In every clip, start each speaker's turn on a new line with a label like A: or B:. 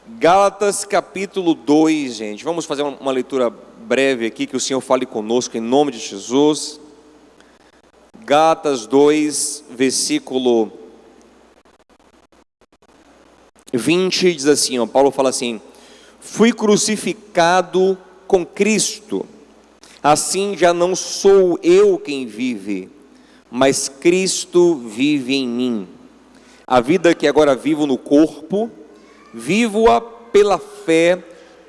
A: Gálatas capítulo 2, gente. Vamos fazer uma leitura breve aqui, que o Senhor fale conosco em nome de Jesus. Gálatas 2, versículo 20, diz assim, Paulo fala assim: fui crucificado com Cristo, assim já não sou eu quem vive, mas Cristo vive em mim. A vida que agora vivo no corpo, vivo-a pela fé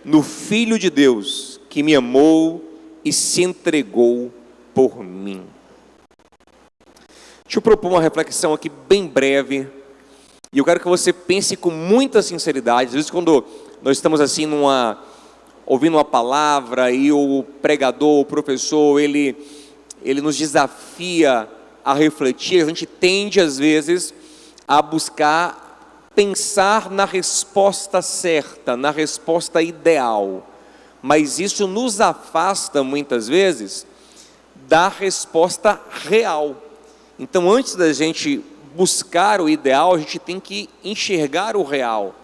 A: no Filho de Deus, que me amou e se entregou por mim. Deixa eu propor uma reflexão aqui bem breve, e eu quero que você pense com muita sinceridade. Às vezes quando nós estamos assim ouvindo uma palavra, e o pregador, o professor, ele nos desafia a refletir, a gente tende às vezes a buscar pensar na resposta certa, na resposta ideal, mas isso nos afasta muitas vezes da resposta real. Então, antes da gente buscar o ideal, a gente tem que enxergar o real,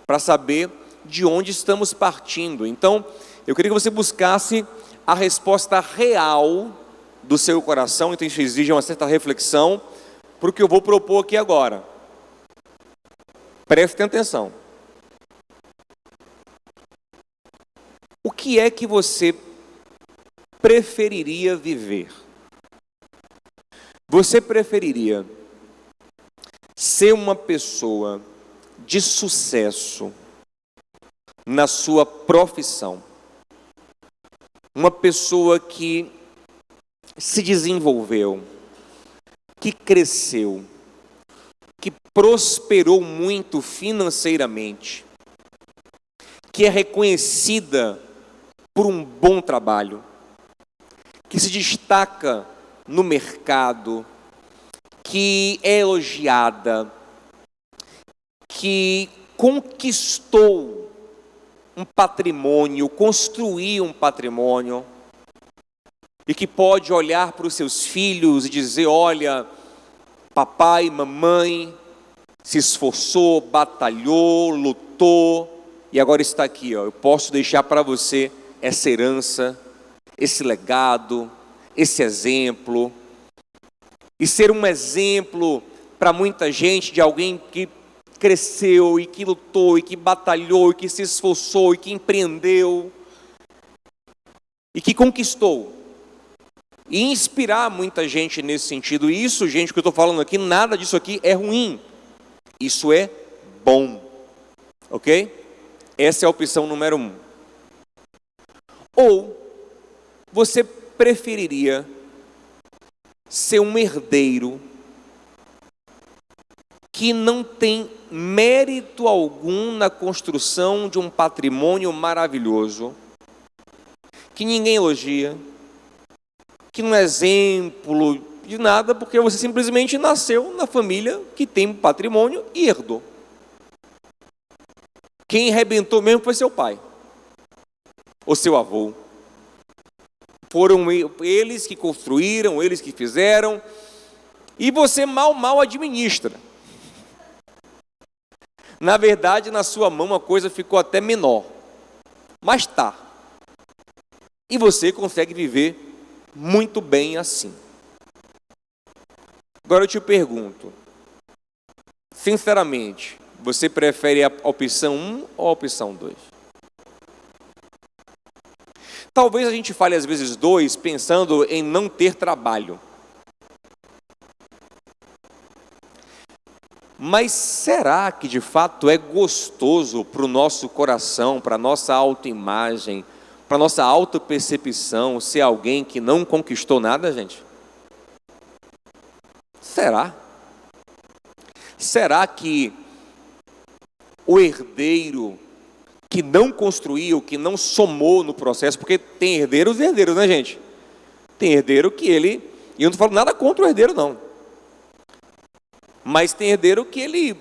A: para saber de onde estamos partindo. Então, eu queria que você buscasse a resposta real do seu coração. Então, isso exige uma certa reflexão para o que eu vou propor aqui agora. Preste atenção. O que é que você preferiria viver? Você preferiria ser uma pessoa de sucesso na sua profissão, uma pessoa que se desenvolveu, que cresceu, que prosperou muito financeiramente, que é reconhecida por um bom trabalho, que se destaca no mercado, que é elogiada, que conquistou um patrimônio, construiu um patrimônio, e que pode olhar para os seus filhos e dizer: olha, papai, mamãe se esforçou, batalhou, lutou, e agora está aqui, eu posso deixar para você essa herança, esse legado, esse exemplo, e ser um exemplo para muita gente de alguém que cresceu e que lutou e que batalhou e que se esforçou e que empreendeu e que conquistou, e inspirar muita gente nesse sentido. E isso, gente, que eu estou falando aqui, nada disso aqui é ruim, isso é bom, ok? Essa é a opção número 1. Ou você preferiria ser um herdeiro que não tem mérito algum na construção de um patrimônio maravilhoso, que ninguém elogia, que não é exemplo de nada, porque você simplesmente nasceu na família que tem patrimônio e herdou. Quem arrebentou mesmo foi seu pai, ou seu avô. Foram eles que construíram, eles que fizeram, e você mal administra. Na verdade, na sua mão a coisa ficou até menor, mas tá. E você consegue viver muito bem assim. Agora eu te pergunto, sinceramente, você prefere a opção 1 ou a opção 2? Talvez a gente fale às vezes 2 pensando em não ter trabalho. Mas será que de fato é gostoso para o nosso coração, para a nossa autoimagem, para a nossa autopercepção ser alguém que não conquistou nada, gente? Será? Será que o herdeiro que não construiu, que não somou no processo, porque tem herdeiros e herdeiros, né, gente? Tem herdeiro que e eu não falo nada contra o herdeiro, não, mas tem herdeiro que ele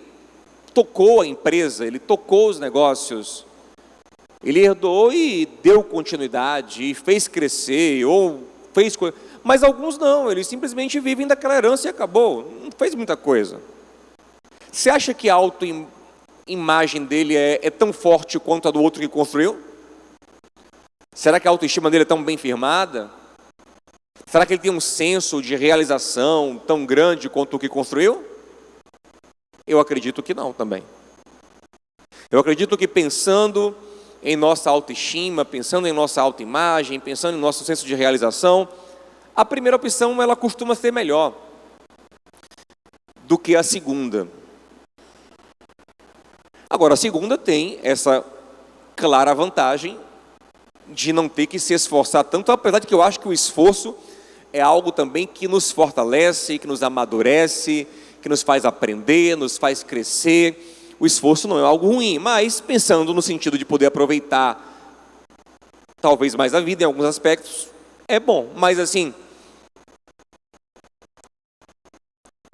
A: tocou a empresa, ele tocou os negócios, ele herdou e deu continuidade, e fez crescer, ou fez coisa. Mas alguns não, eles simplesmente vivem daquela herança e acabou, não fez muita coisa. Você acha que a imagem dele é tão forte quanto a do outro que construiu? Será que a autoestima dele é tão bem firmada? Será que ele tem um senso de realização tão grande quanto o que construiu? Eu acredito que não também. Eu acredito que pensando em nossa autoestima, pensando em nossa autoimagem, pensando em nosso senso de realização, a primeira opção ela costuma ser melhor do que a segunda. Agora, a segunda tem essa clara vantagem de não ter que se esforçar tanto, apesar de que eu acho que o esforço é algo também que nos fortalece, que nos amadurece, que nos faz aprender, nos faz crescer. O esforço não é algo ruim, mas pensando no sentido de poder aproveitar talvez mais a vida em alguns aspectos, é bom. Mas assim,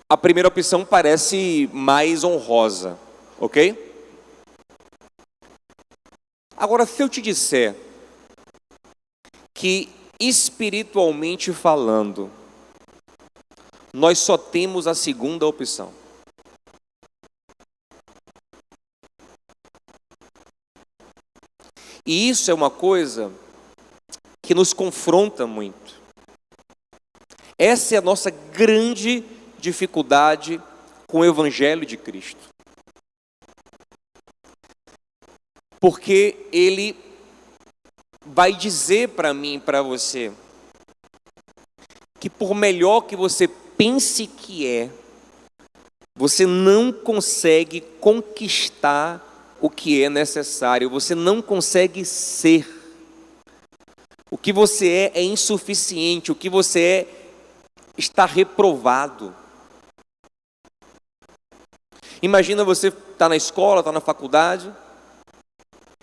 A: a primeira opção parece mais honrosa, ok? Agora, se eu te disser que espiritualmente falando, nós só temos a segunda opção. E isso é uma coisa que nos confronta muito. Essa é a nossa grande dificuldade com o Evangelho de Cristo. Porque ele vai dizer para mim e para você que por melhor que você pense que é, você não consegue conquistar o que é necessário, você não consegue ser. O que você é insuficiente, o que você é está reprovado. Imagina você está na escola, está na faculdade,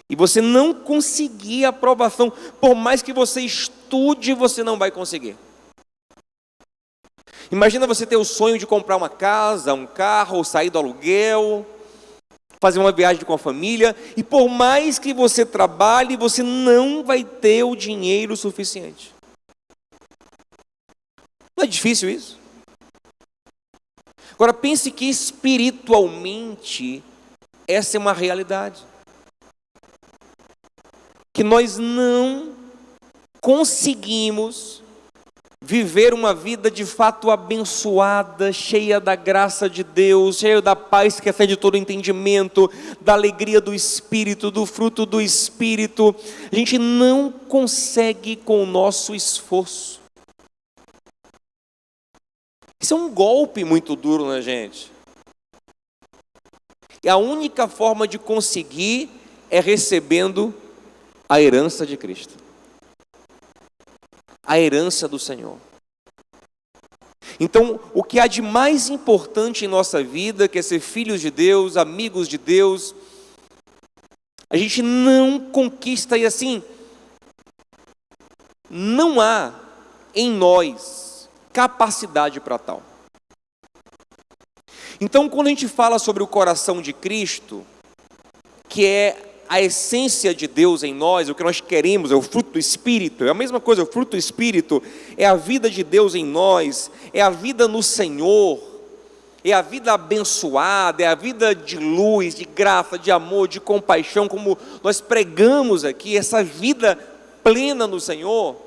A: e você não conseguir a aprovação, por mais que você estude, você não vai conseguir. Imagina você ter o sonho de comprar uma casa, um carro, sair do aluguel, fazer uma viagem com a família, e por mais que você trabalhe, você não vai ter o dinheiro suficiente. Não é difícil isso? Agora pense que espiritualmente essa é uma realidade. Que nós não conseguimos viver uma vida de fato abençoada, cheia da graça de Deus, cheia da paz que excede todo entendimento, da alegria do Espírito, do fruto do Espírito. A gente não consegue com o nosso esforço. Isso é um golpe muito duro na gente. E a única forma de conseguir é recebendo a herança de Cristo. A herança do Senhor. Então, o que há de mais importante em nossa vida, que é ser filhos de Deus, amigos de Deus, a gente não conquista, e assim, não há em nós capacidade para tal. Então, quando a gente fala sobre o coração de Cristo, que é a essência de Deus em nós, o que nós queremos, é o fruto do Espírito, é a mesma coisa, o fruto do Espírito é a vida de Deus em nós, é a vida no Senhor, é a vida abençoada, é a vida de luz, de graça, de amor, de compaixão, como nós pregamos aqui, essa vida plena no Senhor.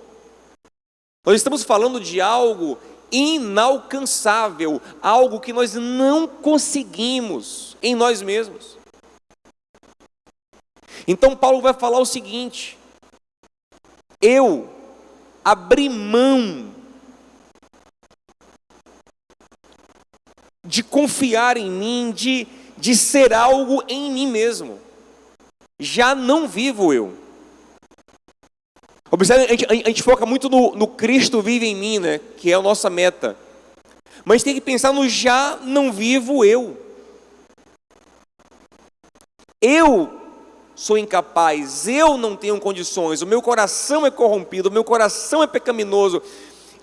A: Nós estamos falando de algo inalcançável, algo que nós não conseguimos em nós mesmos. Então Paulo vai falar o seguinte: eu abri mão de confiar em mim, de ser algo em mim mesmo. Já não vivo eu. Observe, a gente foca muito no Cristo vive em mim, né? Que é a nossa meta. Mas tem que pensar no já não vivo eu. Eu sou incapaz, eu não tenho condições, o meu coração é corrompido, o meu coração é pecaminoso.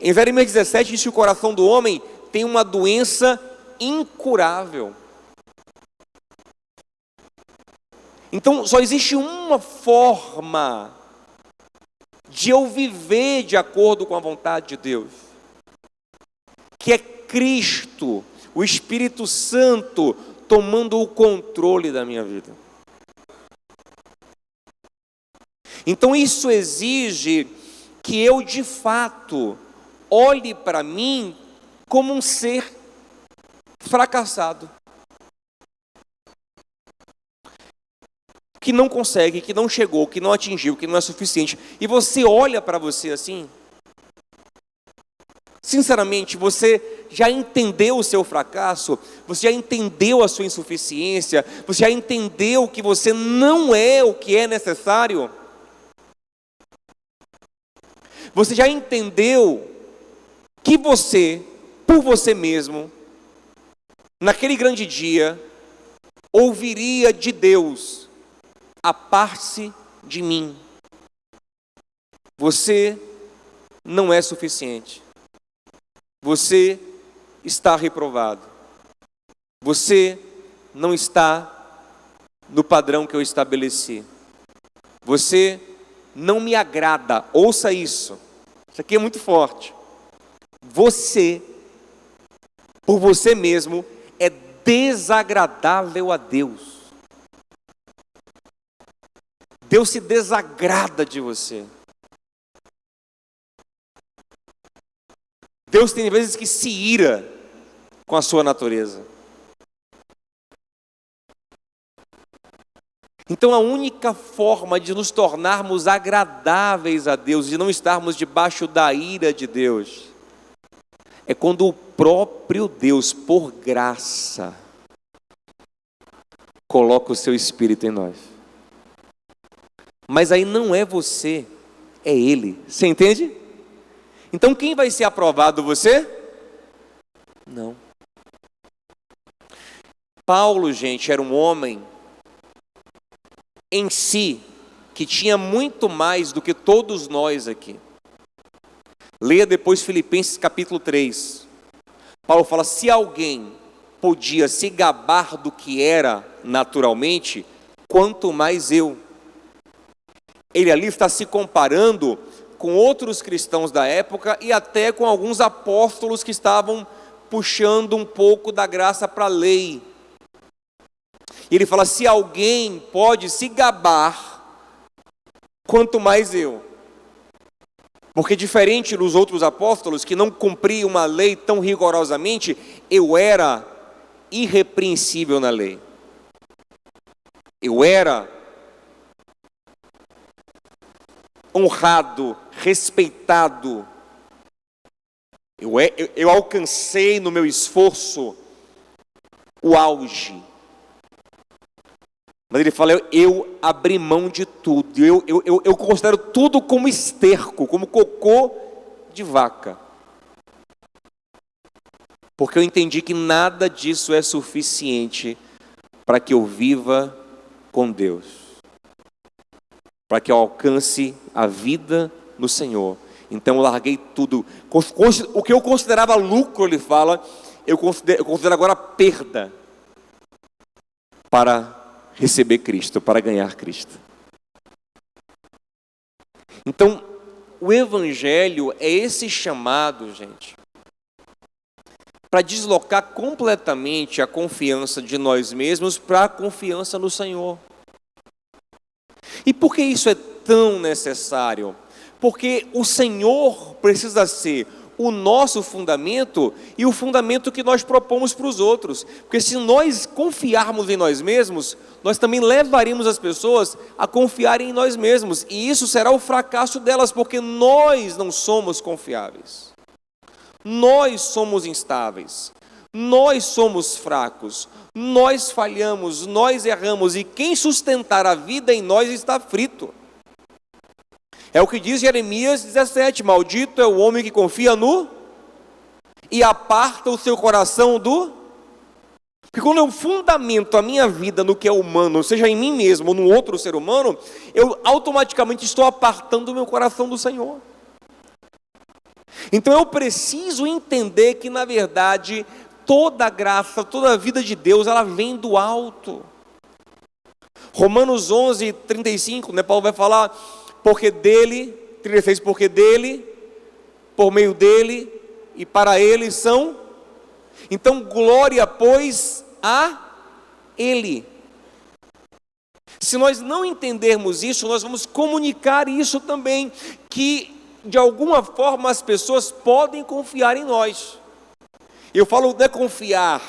A: Em Jeremias 17 diz que o coração do homem tem uma doença incurável. Então só existe uma forma de eu viver de acordo com a vontade de Deus, que é Cristo, o Espírito Santo, tomando o controle da minha vida. Então isso exige que eu de fato olhe para mim como um ser fracassado, que não consegue, que não chegou, que não atingiu, que não é suficiente. E você olha para você assim? Sinceramente, você já entendeu o seu fracasso? Você já entendeu a sua insuficiência? Você já entendeu que você não é o que é necessário? Você já entendeu que você, por você mesmo, naquele grande dia, ouviria de Deus: aparte-se de mim. Você não é suficiente. Você está reprovado. Você não está no padrão que eu estabeleci. Você não me agrada. Ouça isso. Isso aqui é muito forte. Você, por você mesmo, é desagradável a Deus. Deus se desagrada de você. Deus tem vezes que se ira com a sua natureza. Então a única forma de nos tornarmos agradáveis a Deus, de não estarmos debaixo da ira de Deus, é quando o próprio Deus, por graça, coloca o seu Espírito em nós. Mas aí não é você, é Ele. Você entende? Então quem vai ser aprovado? Você? Não. Paulo, gente, era um homem em si que tinha muito mais do que todos nós aqui. Leia depois Filipenses capítulo 3. Paulo fala: se alguém podia se gabar do que era naturalmente, quanto mais eu. Ele ali está se comparando com outros cristãos da época e até com alguns apóstolos que estavam puxando um pouco da graça para a lei. E ele fala: se alguém pode se gabar, quanto mais eu. Porque diferente dos outros apóstolos que não cumpriam uma lei tão rigorosamente, eu era irrepreensível na lei. Eu era honrado, respeitado. Eu alcancei no meu esforço o auge. Mas ele fala: eu abri mão de tudo. Eu considero tudo como esterco, como cocô de vaca. Porque eu entendi que nada disso é suficiente para que eu viva com Deus, para que eu alcance a vida no Senhor. Então eu larguei tudo. O que eu considerava lucro, ele fala, eu considero agora perda para receber Cristo, para ganhar Cristo. Então, o Evangelho é esse chamado, gente, para deslocar completamente a confiança de nós mesmos para a confiança no Senhor. E por que isso é tão necessário? Porque o Senhor precisa ser o nosso fundamento e o fundamento que nós propomos para os outros. Porque se nós confiarmos em nós mesmos, nós também levaremos as pessoas a confiarem em nós mesmos. E isso será o fracasso delas, porque nós não somos confiáveis. Nós somos instáveis. Nós somos fracos. Nós falhamos, nós erramos. E quem sustentar a vida em nós está frito. É o que diz Jeremias 17, maldito é o homem que confia no e aparta o seu coração do... Porque quando eu fundamento a minha vida no que é humano, seja em mim mesmo ou no outro ser humano, eu automaticamente estou apartando o meu coração do Senhor. Então eu preciso entender que na verdade toda a graça, toda a vida de Deus, ela vem do alto. Romanos 11, 35, né, Paulo vai falar... Porque dele, 36, porque dele, por meio dele e para ele são. Então glória, pois, a Ele. Se nós não entendermos isso, nós vamos comunicar isso também, que de alguma forma as pessoas podem confiar em nós. Eu falo não é confiar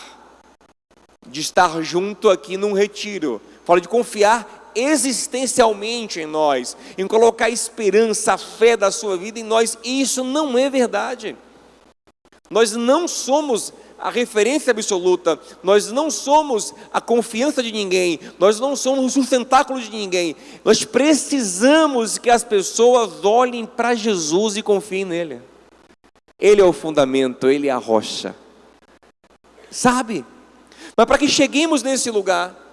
A: de estar junto aqui num retiro, falo de confiar existencialmente em nós, em colocar a esperança, a fé da sua vida em nós, e isso não é verdade. Nós não somos a referência absoluta, nós não somos a confiança de ninguém, nós não somos o sustentáculo de ninguém. Nós precisamos que as pessoas olhem para Jesus e confiem nele. Ele é o fundamento, ele é a rocha, sabe? Mas para que cheguemos nesse lugar,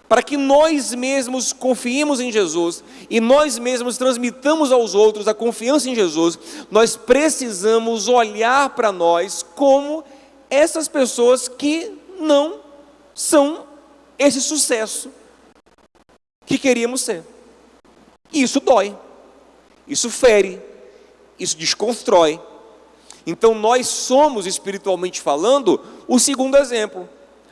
A: para que nós mesmos confiemos em Jesus e nós mesmos transmitamos aos outros a confiança em Jesus, nós precisamos olhar para nós como essas pessoas que não são esse sucesso que queríamos ser. E isso dói, isso fere, isso desconstrói. Então nós somos, espiritualmente falando, o segundo exemplo.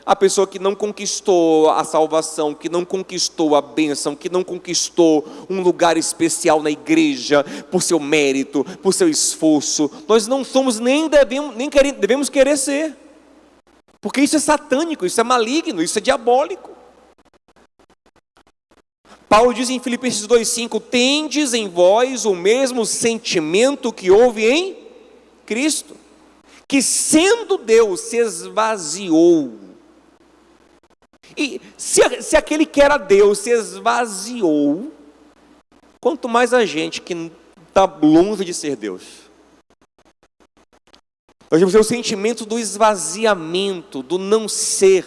A: A pessoa que não conquistou a salvação, que não conquistou a bênção, que não conquistou um lugar especial na igreja, por seu mérito, por seu esforço, nós não somos nem devemos querer ser, porque isso é satânico, isso é maligno, isso é diabólico. Paulo diz em Filipenses 2,5: tendes em vós o mesmo sentimento que houve em Cristo, que sendo Deus se esvaziou. E se aquele que era Deus se esvaziou, quanto mais a gente que está longe de ser Deus. Nós temos o sentimento do esvaziamento, do não ser,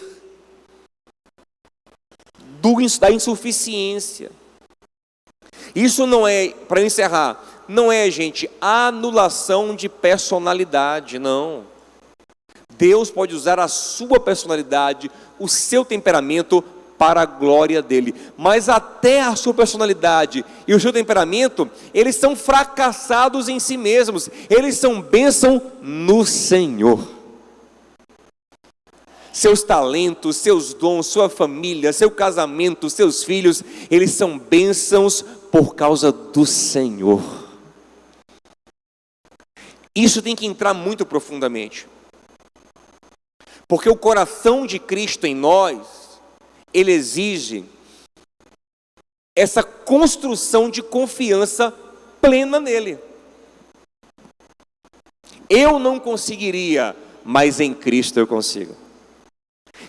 A: da insuficiência. Isso não é, para encerrar, não é, gente, anulação de personalidade, não. Deus pode usar a sua personalidade, o seu temperamento para a glória dele. Mas até a sua personalidade e o seu temperamento, eles são fracassados em si mesmos. Eles são bênção no Senhor. Seus talentos, seus dons, sua família, seu casamento, seus filhos, eles são bênçãos por causa do Senhor. Isso tem que entrar muito profundamente. Porque o coração de Cristo em nós, ele exige essa construção de confiança plena nele. Eu não conseguiria, mas em Cristo eu consigo.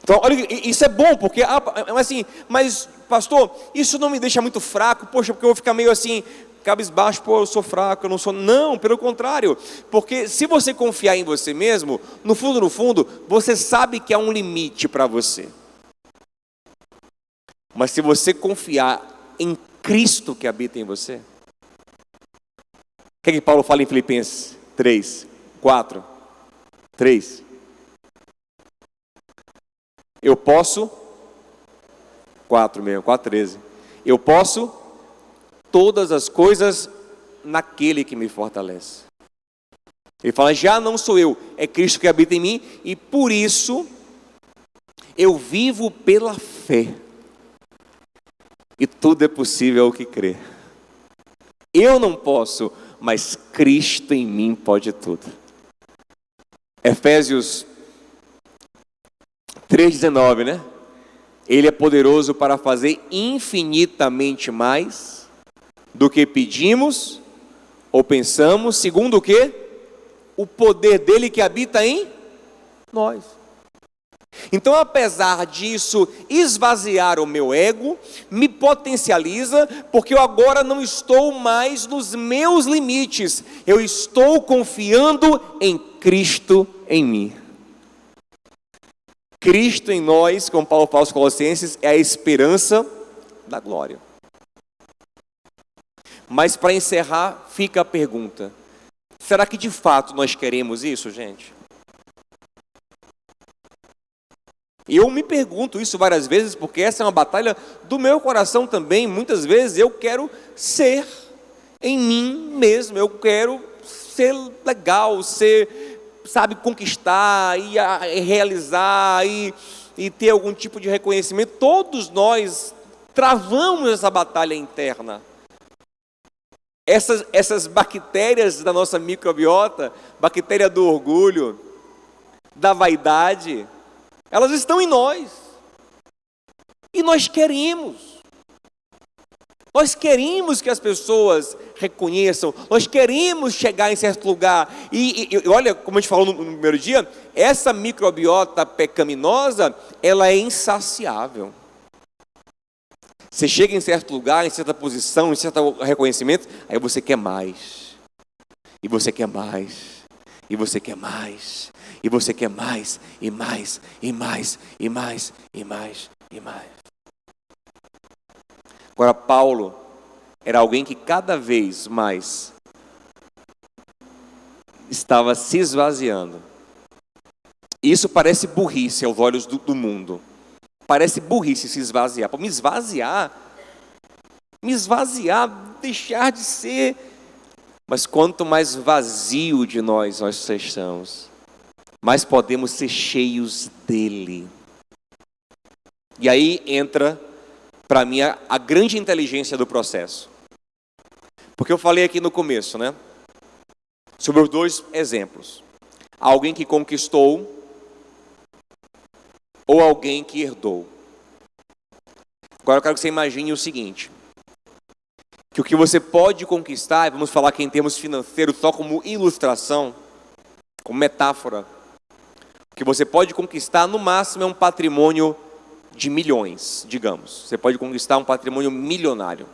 A: Então, olha, isso é bom, porque, assim, mas pastor, isso não me deixa muito fraco, poxa, porque eu vou ficar meio assim, cabisbaixo, pô, eu sou fraco, eu não sou. Não, pelo contrário, porque se você confiar em você mesmo, no fundo, você sabe que há um limite para você. Mas se você confiar em Cristo que habita em você, o que é que Paulo fala em Filipenses 3, 4, 3? Eu posso, 4:13, eu posso todas as coisas naquele que me fortalece. Ele fala, já não sou eu, é Cristo que habita em mim, e por isso eu vivo pela fé. E tudo é possível ao que crê. Eu não posso, mas Cristo em mim pode tudo. Efésios 3:19, né? Ele é poderoso para fazer infinitamente mais do que pedimos ou pensamos, segundo o quê? O poder dele que habita em nós. Então, apesar disso esvaziar o meu ego, me potencializa, porque eu agora não estou mais nos meus limites, eu estou confiando em Cristo em mim. Cristo em nós, como Paulo fala aos Colossenses, é a esperança da glória. Mas para encerrar, fica a pergunta: será que de fato nós queremos isso, gente? Eu me pergunto isso várias vezes, porque essa é uma batalha do meu coração também. Muitas vezes eu quero ser em mim mesmo, eu quero ser legal, ser, sabe, conquistar, e realizar, e e ter algum tipo de reconhecimento. Todos nós travamos essa batalha interna. Essas bactérias da nossa microbiota, bactéria do orgulho, da vaidade, elas estão em nós. E nós queremos que as pessoas reconheçam, nós queremos chegar em certo lugar. E olha, como a gente falou no primeiro dia, essa microbiota pecaminosa, ela é insaciável. Você chega em certo lugar, em certa posição, em certo reconhecimento, aí você quer mais. E você quer mais. E você quer mais. E você quer mais. E mais. E mais. E mais. E mais. E mais. Agora, Paulo era alguém que cada vez mais estava se esvaziando. Isso parece burrice aos olhos do mundo. Parece burrice se esvaziar. Para me esvaziar, deixar de ser. Mas quanto mais vazio de nós estamos, mais podemos ser cheios dele. E aí entra, para mim, a grande inteligência do processo. Porque eu falei aqui no começo, né? Sobre os dois exemplos. Alguém que conquistou ou alguém que herdou. Agora eu quero que você imagine o seguinte: que o que você pode conquistar, vamos falar aqui em termos financeiros, só como ilustração, como metáfora, o que você pode conquistar no máximo é um patrimônio de milhões, digamos. Você pode conquistar um patrimônio milionário.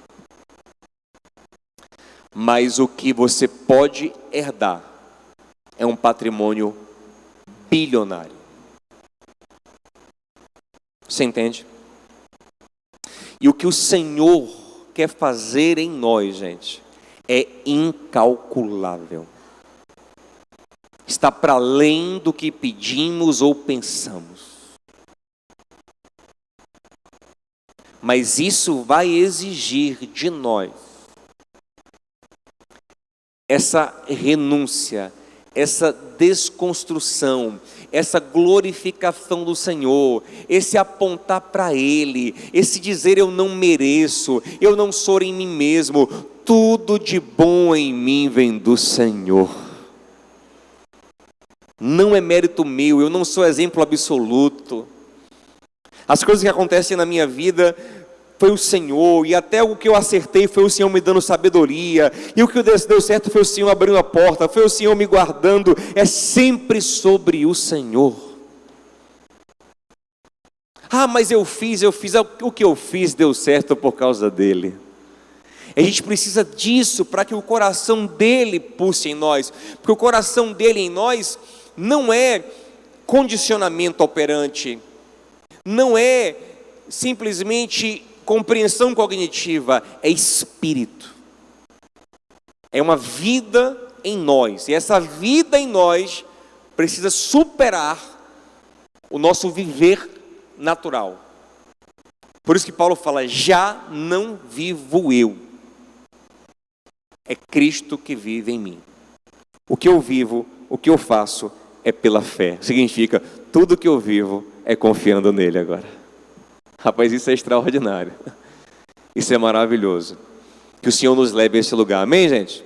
A: Mas o que você pode herdar é um patrimônio bilionário. Você entende? E o que o Senhor quer fazer em nós, gente, é incalculável. Está para além do que pedimos ou pensamos. Mas isso vai exigir de nós essa renúncia, essa desconstrução, essa glorificação do Senhor, esse apontar para Ele, esse dizer eu não mereço, eu não sou em mim mesmo, tudo de bom em mim vem do Senhor. Não é mérito meu, eu não sou exemplo absoluto. As coisas que acontecem na minha vida foi o Senhor, e até o que eu acertei foi o Senhor me dando sabedoria, e o que deu certo foi o Senhor abrindo a porta, foi o Senhor me guardando. É sempre sobre o Senhor. Ah, mas eu fiz, o que eu fiz deu certo por causa dele. A gente precisa disso para que o coração dele pulse em nós, porque o coração dele em nós não é condicionamento operante, não é simplesmente compreensão cognitiva, é espírito. É uma vida em nós. E essa vida em nós precisa superar o nosso viver natural. Por isso que Paulo fala, já não vivo eu. É Cristo que vive em mim. O que eu vivo, o que eu faço é pela fé. Significa, tudo que eu vivo é confiando nele agora. Rapaz, isso é extraordinário. Isso é maravilhoso. Que o Senhor nos leve a esse lugar. Amém, gente?